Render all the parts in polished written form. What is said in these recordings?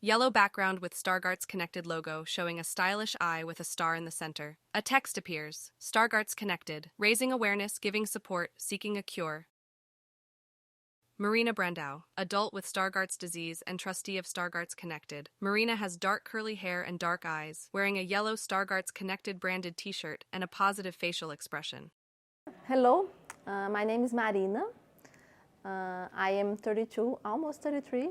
Yellow background with Stargardt's Connected logo showing a stylish eye with a star in the center. A text appears, Stargardt's Connected, raising awareness, giving support, seeking a cure. Marina Brandao, adult with Stargardt's disease and trustee of Stargardt's Connected. Marina has dark curly hair and dark eyes, wearing a yellow Stargardt's Connected branded t-shirt and a positive facial expression. Hello, my name is Marina. I am 32, almost 33,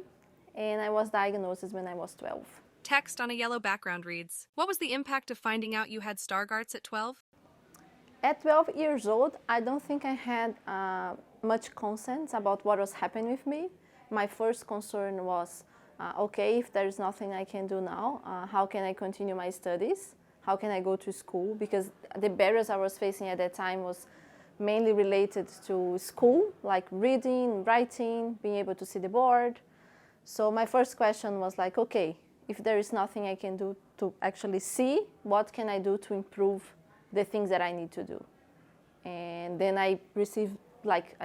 and I was diagnosed when I was 12. Text on a yellow background reads, what was the impact of finding out you had Stargardt's at 12? At 12 years old, I don't think I had much conscience about what was happening with me. My first concern was, okay, if there's nothing I can do now, how can I continue my studies? How can I go to school? Because the barriers I was facing at that time was mainly related to school, like reading, writing, being able to see the board. So my first question was like, okay, if there is nothing I can do to actually see, what can I do to improve the things that I need to do? And then I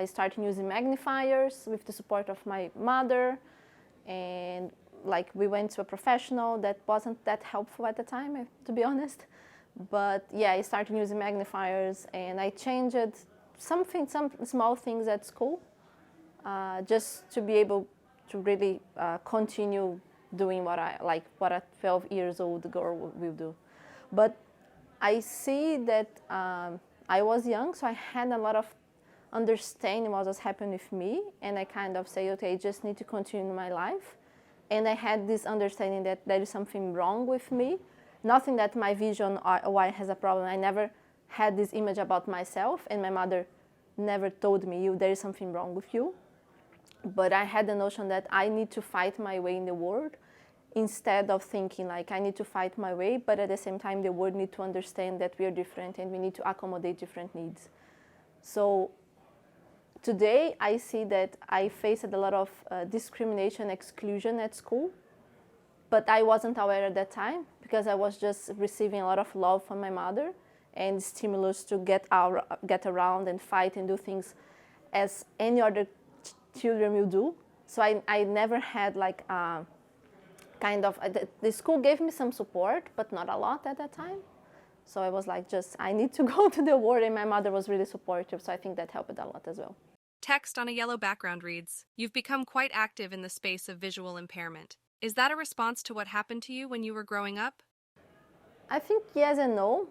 started using magnifiers with the support of my mother, and we went to a professional that wasn't that helpful at the time, to be honest. But yeah, I started using magnifiers, and I changed some small things at school, just to be able to really continue doing what a 12 years old girl will do. But I see that I was young, so I had a lot of understanding what was happening with me, and I kind of say, okay, I just need to continue my life. And I had this understanding that there is something wrong with me. Nothing that my vision or why has a problem. I never had this image about myself, and my mother never told me, there is something wrong with you. But I had the notion that I need to fight my way in the world, instead of thinking like I need to fight my way, but at the same time the world needs to understand that we are different and we need to accommodate different needs. So today I see that I faced a lot of discrimination, exclusion at school, but I wasn't aware at that time because I was just receiving a lot of love from my mother and stimulus to get around and fight and do things as any other children will do. So I never had the school gave me some support, but not a lot at that time. So I was like, I need to go to the world, and my mother was really supportive, so I think that helped a lot as well. Text on a yellow background reads, you've become quite active in the space of visual impairment. Is that a response to what happened to you when you were growing up? I think yes and no.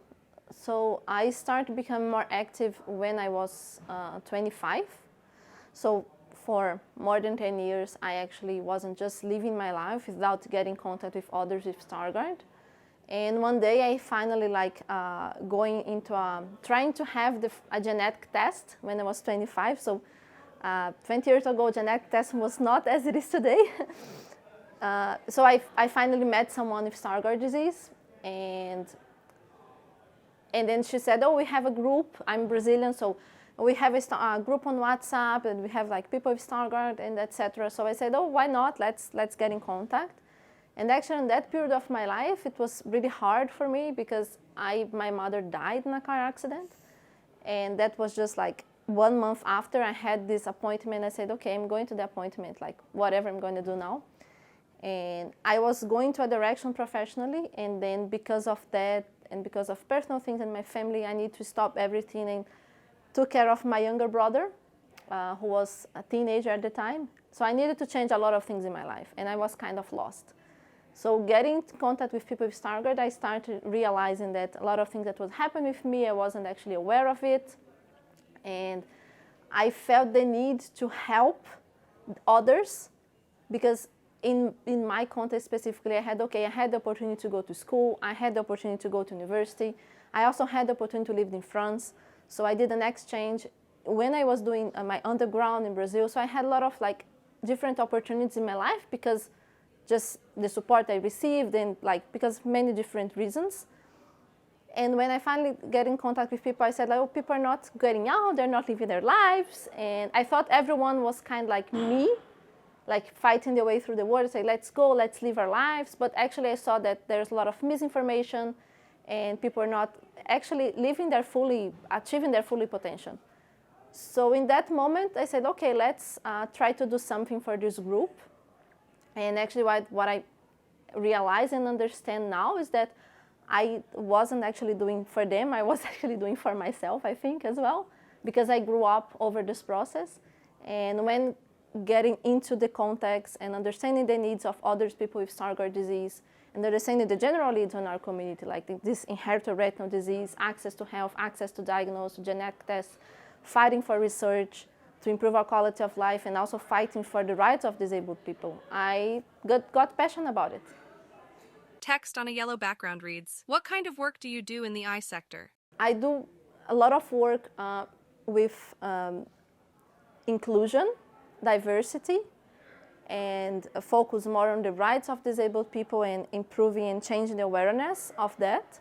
So I started becoming more active when I was 25. So for more than 10 years, I actually wasn't just living my life without getting in contact with others with Stargardt. And one day I finally going into trying to have a genetic test when I was 25. So 20 years ago, genetic test was not as it is today. So I finally met someone with Stargardt disease, and then she said, oh, we have a group. I'm Brazilian, so we have a group on WhatsApp, and we have people with Stargardt and etc. So I said, oh, why not? Let's get in contact. And actually, in that period of my life, it was really hard for me because my mother died in a car accident, and that was just 1 month after I had this appointment. I said, okay, I'm going to the appointment, whatever I'm going to do now. And I was going to a direction professionally, and then because of that and because of personal things in my family, I need to stop everything and took care of my younger brother, who was a teenager at the time. So I needed to change a lot of things in my life, and I was kind of lost. So getting in contact with people with Stargardt, I started realizing that a lot of things that was happening with me, I wasn't actually aware of it. And I felt the need to help others because in my context specifically, I had the opportunity to go to school, I had the opportunity to go to university, I also had the opportunity to live in France, so I did an exchange when I was doing my underground in Brazil, so I had a lot of different opportunities in my life because just the support I received and because many different reasons. And when I finally get in contact with people, I said, oh, people are not getting out, they're not living their lives, and I thought everyone was kind of like me, fighting their way through the world, say, let's go, let's live our lives. But actually I saw that there's a lot of misinformation and people are not actually achieving their full potential. So in that moment, I said, okay, let's try to do something for this group. And actually what I realize and understand now is that I wasn't actually doing for them, I was actually doing for myself, I think, as well, because I grew up over this process. And when getting into the context and understanding the needs of other people with Stargardt disease, and understanding the general needs in our community, like this inherited retinal disease, access to health, access to diagnose, genetic tests, fighting for research to improve our quality of life, and also fighting for the rights of disabled people, I got passionate about it. Text on a yellow background reads, "What kind of work do you do in the eye sector?" I do a lot of work with inclusion, diversity, and focus more on the rights of disabled people and improving and changing the awareness of that.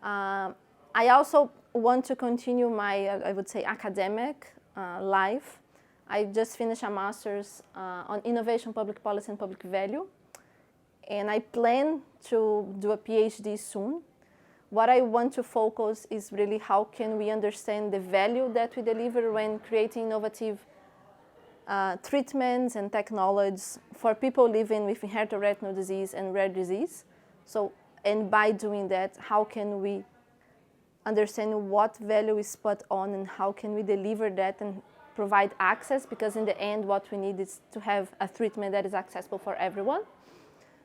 I also want to continue my, I would say, academic life. I just finished a master's on innovation, public policy, and public value, and I plan to do a PhD soon. What I want to focus is really how can we understand the value that we deliver when creating innovative treatments and technologies for people living with inherited retinal disease and rare disease. So, and by doing that, how can we understand what value is put on and how can we deliver that and provide access, because in the end what we need is to have a treatment that is accessible for everyone.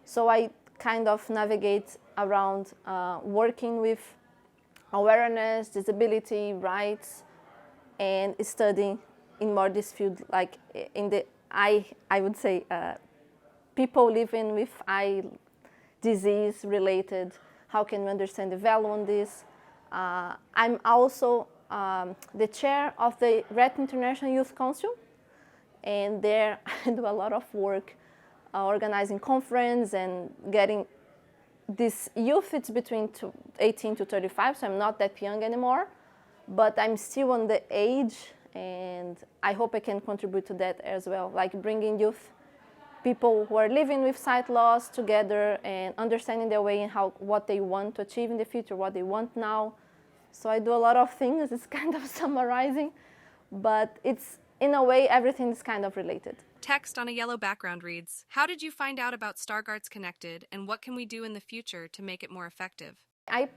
So I kind of navigate around working with awareness, disability, rights, and studying in more this field, like in the eye, I would say people living with eye disease related, how can we understand the value on this. I'm also the chair of the Retina International Youth Council, and there I do a lot of work organizing conference and getting this youth. It's between 18 to 35, so I'm not that young anymore, but I'm still on the age, and I hope I can contribute to that as well, like bringing youth people who are living with sight loss together and understanding their way and what they want to achieve in the future, what they want now. So I do a lot of things. It's kind of summarizing, but it's, in a way, everything is kind of related. Text on a yellow background reads, "How did you find out about Stargardt's Connected, and what can we do in the future to make it more effective?" I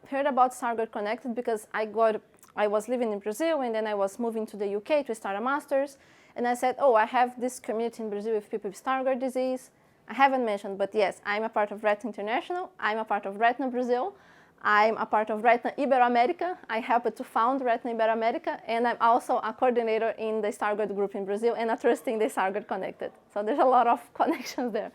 heard about Stargardt Connected because I was living in Brazil, and then I was moving to the UK to start a master's, and I said, oh, I have this community in Brazil with people with Stargardt disease. I haven't mentioned, but yes, I'm a part of Retina International, I'm a part of Retina Brazil, I'm a part of Retina Iberoamerica. I helped to found Retina Iberoamerica, and I'm also a coordinator in the Stargardt group in Brazil and a trustee in the Stargardt Connected. So there's a lot of connections there.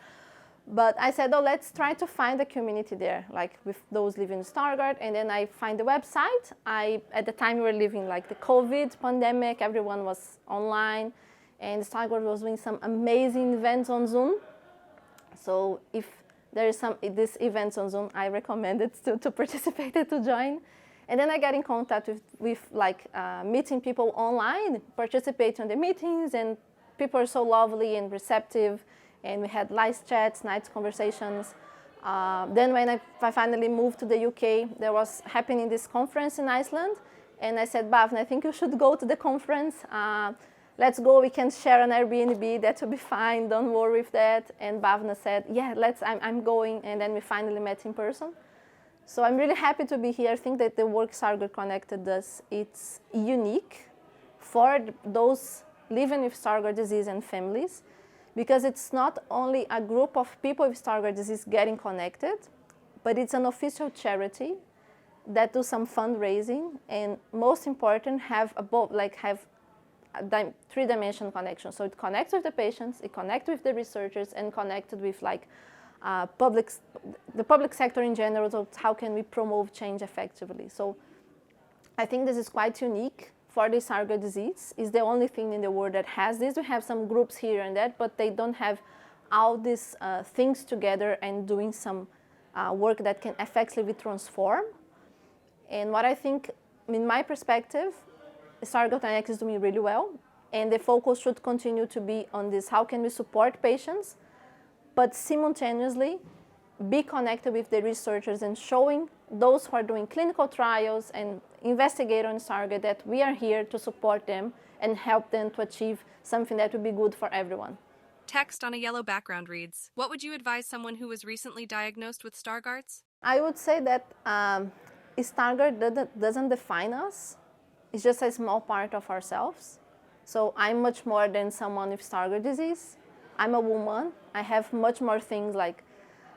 But I said, oh, let's try to find a community there, like with those living in Stargardt. And then I find the website. At the time we were living like the COVID pandemic, everyone was online, and Stargardt was doing some amazing events on Zoom. So if there is these events on Zoom, I recommend it to participate and to join. And then I got in contact with meeting people online, participate in the meetings, and people are so lovely and receptive. And we had live chats, nice conversations. Then when I finally moved to the UK, there was happening this conference in Iceland. And I said, Bhavna, I think you should go to the conference. Let's go, we can share an Airbnb, that will be fine, don't worry with that. And Bhavna said, yeah, I'm going, and then we finally met in person. So I'm really happy to be here. I think that the work Stargardt Connected does, it's unique for those living with Stargardt disease and families, because it's not only a group of people with Stargardt disease getting connected, but it's an official charity that do some fundraising, and most important, have three-dimensional connection. So it connects with the patients, it connects with the researchers, and connected with the public sector in general. So how can we promote change effectively? So I think this is quite unique for the Stargardt disease. It's the only thing in the world that has this. We have some groups here and there, but they don't have all these things together and doing some work that can effectively transform. And what I think, in my perspective, Stargardt Connect is doing really well, and the focus should continue to be on this: how can we support patients, but simultaneously be connected with the researchers and showing those who are doing clinical trials and investigate on Stargardt that we are here to support them and help them to achieve something that will be good for everyone. Text on a yellow background reads, what would you advise someone who was recently diagnosed with Stargardt's? I would say that Stargardt doesn't define us. It's just a small part of ourselves. So I'm much more than someone with Stargardt disease. I'm a woman. I have much more things like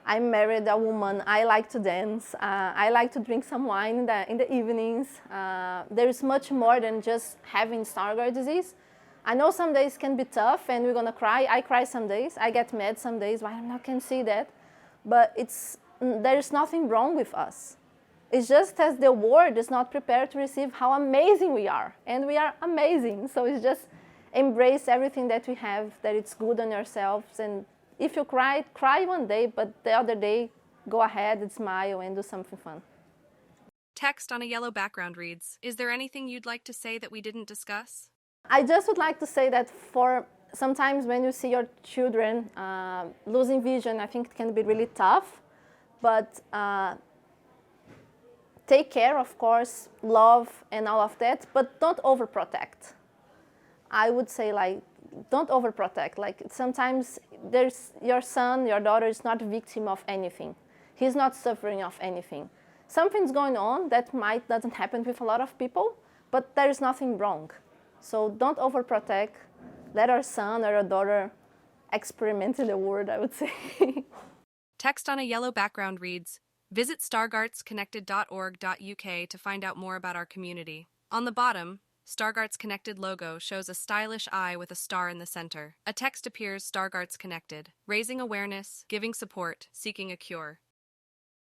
I'm married a woman. I like to dance. I like to drink some wine in the evenings. There is much more than just having Stargardt disease. I know some days can be tough and we're gonna cry. I cry some days. I get mad some days. Why I can see that, but there is nothing wrong with us. It's just as the world is not prepared to receive how amazing we are, and we are amazing. So it's just embrace everything that we have, that it's good on yourselves. And if you cry, cry one day, but the other day, go ahead and smile and do something fun. Text on a yellow background reads, is there anything you'd like to say that we didn't discuss? I just would like to say that for sometimes when you see your children losing vision, I think it can be really tough, but take care, of course, love and all of that, but don't overprotect. I would say, like, don't overprotect. Like, sometimes there's your son, your daughter is not a victim of anything. He's not suffering of anything. Something's going on that doesn't happen with a lot of people, but there is nothing wrong. So don't overprotect. Let our son or our daughter experiment in the world, I would say. Text on a yellow background reads, visit stargartsconnected.org.uk to find out more about our community. On the bottom, Stargardt's Connected logo shows a stylish eye with a star in the center. A text appears, Stargardt's Connected, raising awareness, giving support, seeking a cure.